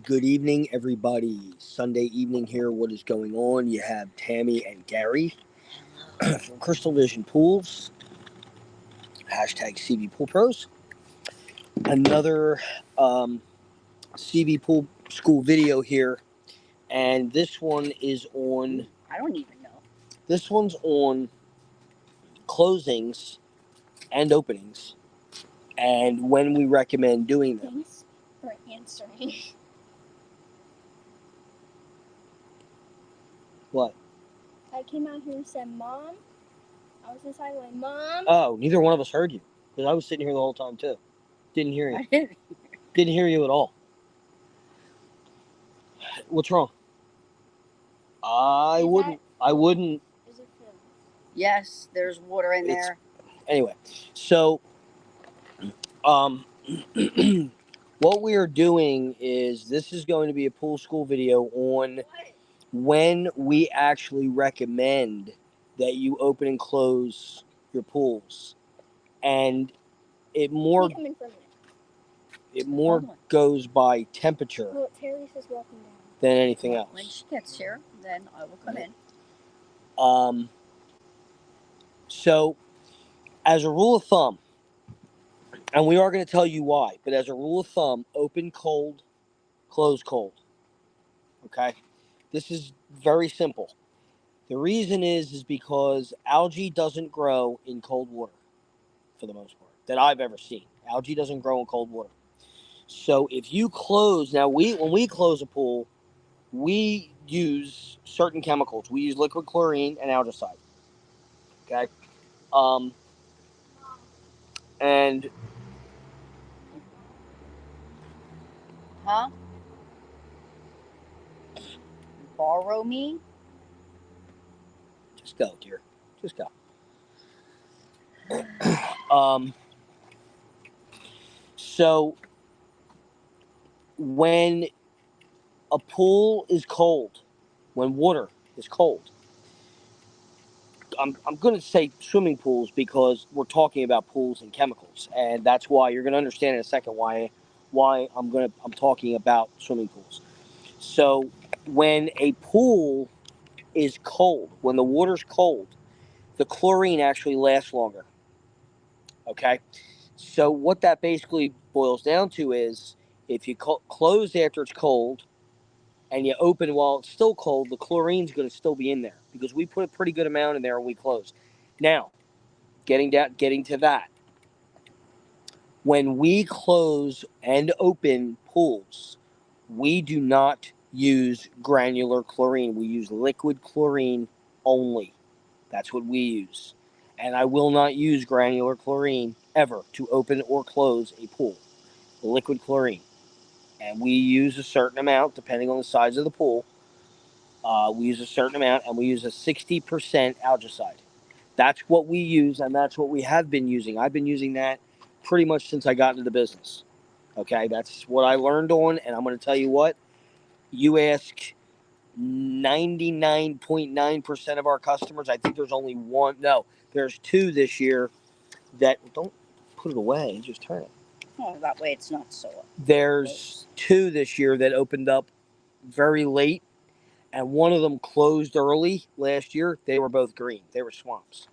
Good evening, everybody. Sunday evening here. What is going on? You have Tammy and Gary from Crystal Vision Pools. Hashtag Cvpoolpros. Another CV Pool School video here. And this one is on... I don't even know. This one's on closings and openings. And when we recommend doing them. Thanks for answering. What? I came out here and said, Mom. I was inside like, Mom. Oh, neither one of us heard you. Because I was sitting here the whole time, too. Didn't hear you. I didn't. Didn't hear you at all. What's wrong? I wouldn't. Is it filled? Yes, there's water in there. Anyway, so what we are doing is this is going to be a pool school video on when we actually recommend that you open and close your pools, and it more goes by temperature Well, Terry says welcome down. than anything else. When she gets here, then I will come in. So, as a rule of thumb, and we are going to tell you why, but as a rule of thumb, open cold, close cold. Okay? This is very simple. The reason is because algae doesn't grow in cold water, for the most part, that I've ever seen. Algae doesn't grow in cold water. So if you close, now when we close a pool, we use certain chemicals. We use liquid chlorine and algicide. Okay? And... Huh? Borrow me? Just go, dear. Just go. So when a pool is cold, when water is cold, I'm going to say swimming pools because we're talking about pools and chemicals, and that's why you're going to understand in a second why I'm talking about swimming pools. So when a pool is cold, when the water's cold, the chlorine actually lasts longer. Okay? So what that basically boils down to is if you close after it's cold and you open while it's still cold, the chlorine's going to still be in there because we put a pretty good amount in there when we close. Now, getting to that, when we close and open pools, we do not use granular chlorine. We use liquid chlorine only. That's what we use. And I will not use granular chlorine ever to open or close a pool. Liquid chlorine. And we use a certain amount depending on the size of the pool. We use a certain amount, and we use a 60% algicide. That's what we use, and that's what we have been using. I've been using that pretty much since I got into the business. Okay, that's what I learned on, and I'm going to tell you what. You ask 99.9% of our customers. I think there's only one. No, there's two this year that... Don't put it away. Just turn it. Oh, that way it's not so... There's two this year that opened up very late, and one of them closed early last year. They were both green. They were swamps.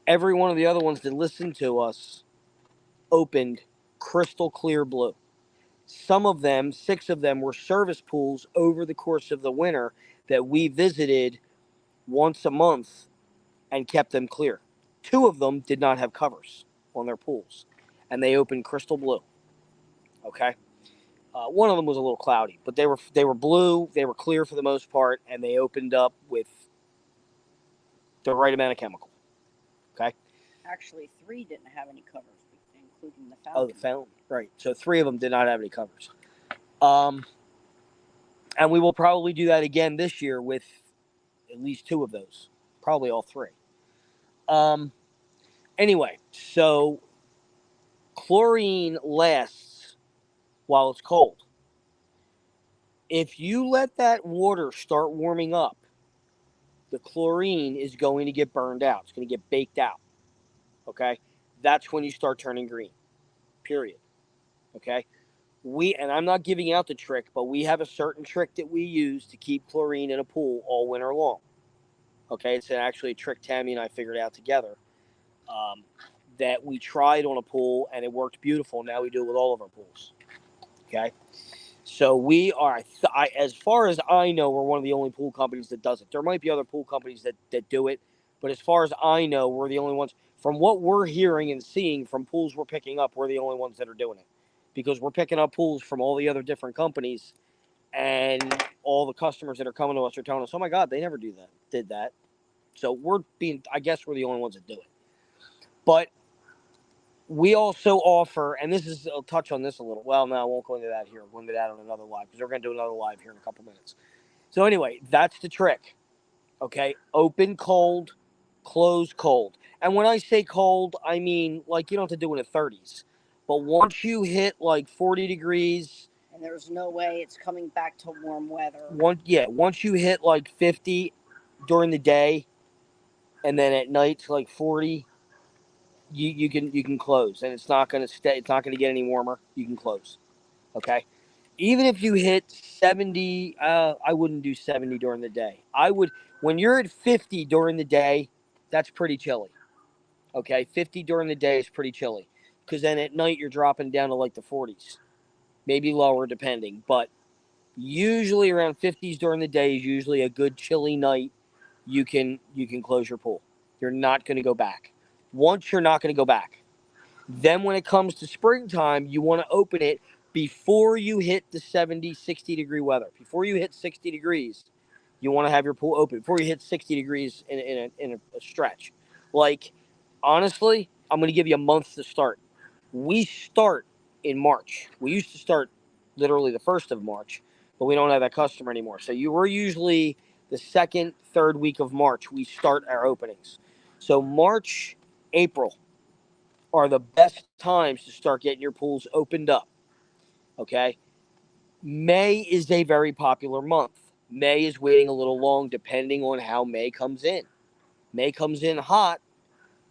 Every one of the other ones that listened to us opened crystal clear blue. Some of them, 6 of them, were service pools over the course of the winter that we visited once a month and kept them clear. 2 of them did not have covers on their pools, and they opened crystal blue. Okay? One of them was a little cloudy, but they were blue, they were clear for the most part, and they opened up with the right amount of chemical. Okay? Actually, 3 didn't have any covers, including the fountain. Oh, the fountain. Right. So 3 of them did not have any covers. And we will probably do that again this year with at least 2 of those. Probably all 3. Anyway, so chlorine lasts while it's cold. If you let that water start warming up, the chlorine is going to get burned out. It's going to get baked out. Okay? That's when you start turning green. Period. Okay? And I'm not giving out the trick, but we have a certain trick that we use to keep chlorine in a pool all winter long. Okay, it's actually a trick Tammy and I figured out together, that we tried on a pool and it worked beautiful. Now we do it with all of our pools. Okay, so we are, as far as I know, we're one of the only pool companies that does it. There might be other pool companies that do it, but as far as I know, we're the only ones. From what we're hearing and seeing from pools we're picking up, we're the only ones that are doing it, because we're picking up pools from all the other different companies, and all the customers that are coming to us are telling us, "Oh my God, they never did that." So I guess we're the only ones that do it. But we also offer, and I'll touch on this a little. Well, no, I won't go into that here. I'll go into that on another live, because we're going to do another live here in a couple minutes. So anyway, that's the trick. Okay, open cold, close cold. And when I say cold, I mean like you don't have to do it in the 30s. But once you hit like 40 degrees, and there's no way it's coming back to warm weather. Once you hit like 50 during the day, and then at night to like 40, you can close, and it's not going to stay. It's not going to get any warmer. You can close. Okay. Even if you hit 70, I wouldn't do 70 during the day. I would, when you're at 50 during the day, that's pretty chilly. Okay, 50 during the day is pretty chilly, because then at night you're dropping down to like the 40s, maybe lower depending. But usually around 50s during the day is usually a good chilly night. You can close your pool. You're not going to go back. Once you're not going to go back. Then when it comes to springtime, you want to open it before you hit the 70, 60 degree weather. Before you hit 60 degrees, you want to have your pool open. Before you hit 60 degrees in a stretch. Like, honestly, I'm going to give you a month to start. We start in March. We used to start literally the 1st of March, but we don't have that customer anymore. So we're usually the 2nd, 3rd week of March, we start our openings. So March, April are the best times to start getting your pools opened up. Okay? May is a very popular month. May is waiting a little long depending on how May comes in. May comes in hot,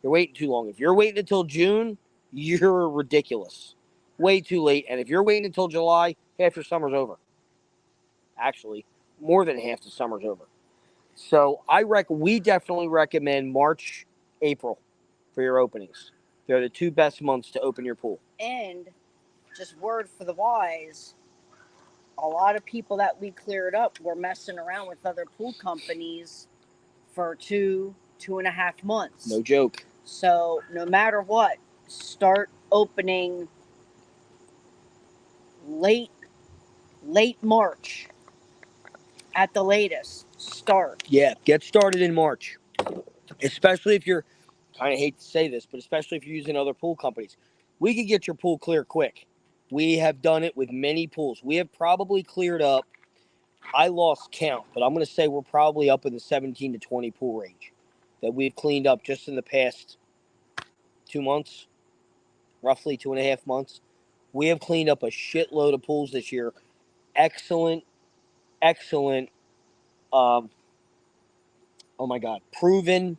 you're waiting too long. If you're waiting until June, you're ridiculous. Way too late. And if you're waiting until July, half your summer's over. Actually, more than half the summer's over. So we definitely recommend March, April for your openings. They're the 2 best months to open your pool. And just word for the wise, a lot of people that we cleared up were messing around with other pool companies for 2.5 months. No joke. So no matter what, start opening late March at the latest. Start. Yeah, get started in March. Especially if you're, kind of hate to say this, but especially if you're using other pool companies. We could get your pool clear quick. We have done it with many pools. We have probably cleared up, I lost count, but I'm going to say we're probably up in the 17 to 20 pool range that we've cleaned up just in the past 2 months, roughly 2.5 months. We have cleaned up a shitload of pools this year. Excellent, excellent, oh my God, proven,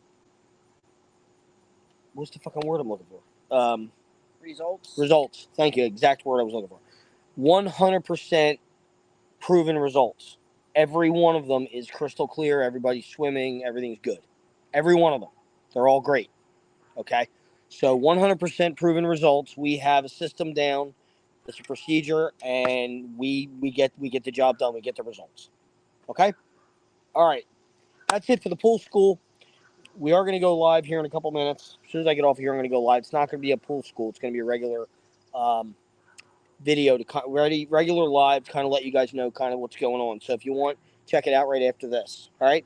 what's the fucking word I'm looking for? Results. Thank you. Exact word I was looking for. 100% proven results. Every one of them is crystal clear. Everybody's swimming. Everything's good. Every one of them. They're all great. Okay? So 100% proven results. We have a system down. It's a procedure, and we get the job done. We get the results. Okay? All right. That's it for the pool school. We are going to go live here in a couple minutes. As soon as I get off here, I'm going to go live. It's not going to be a pool school. It's going to be a regular video to regular live, kind of let you guys know kind of what's going on. So if you want, check it out right after this. All right.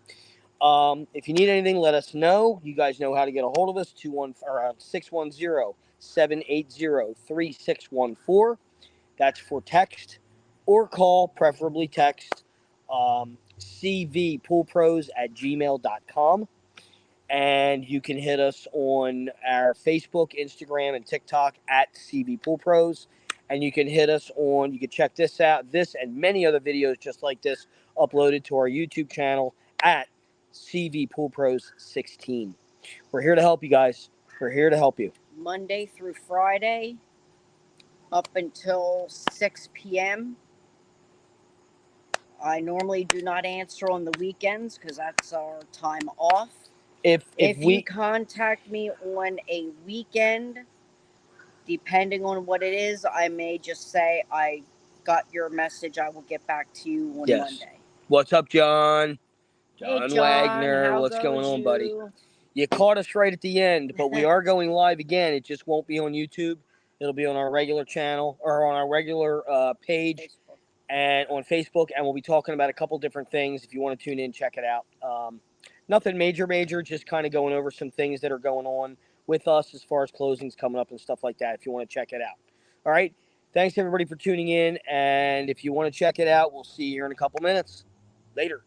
If you need anything, let us know. You guys know how to get a hold of us. 610-780-3614. That's for text or call, preferably text. Cvpoolpros@gmail.com. And you can hit us on our Facebook, Instagram, and TikTok at Cvpoolpros. And you can hit us on, you can check this out, this and many other videos just like this uploaded to our YouTube channel at Cvpoolpros16. We're here to help you guys. We're here to help you. Monday through Friday, up until 6 p.m. I normally do not answer on the weekends because that's our time off. If If we you contact me on a weekend, depending on what it is, I may just say, I got your message. I will get back to you on Yes. Monday. What's up, John? Hey, John John, Wagner, how what's going goes on, buddy? you? You caught us right at the end, but we are going live again. It just won't be on YouTube. It'll be on our regular channel or on our regular page Facebook. and on Facebook, and we'll be talking about a couple different things. If you want to tune in, check it out. Nothing major, just kind of going over some things that are going on with us as far as closings coming up and stuff like that. If you want to check it out. All right. Thanks everybody for tuning in, and if you want to check it out, we'll see you here in a couple minutes. Later.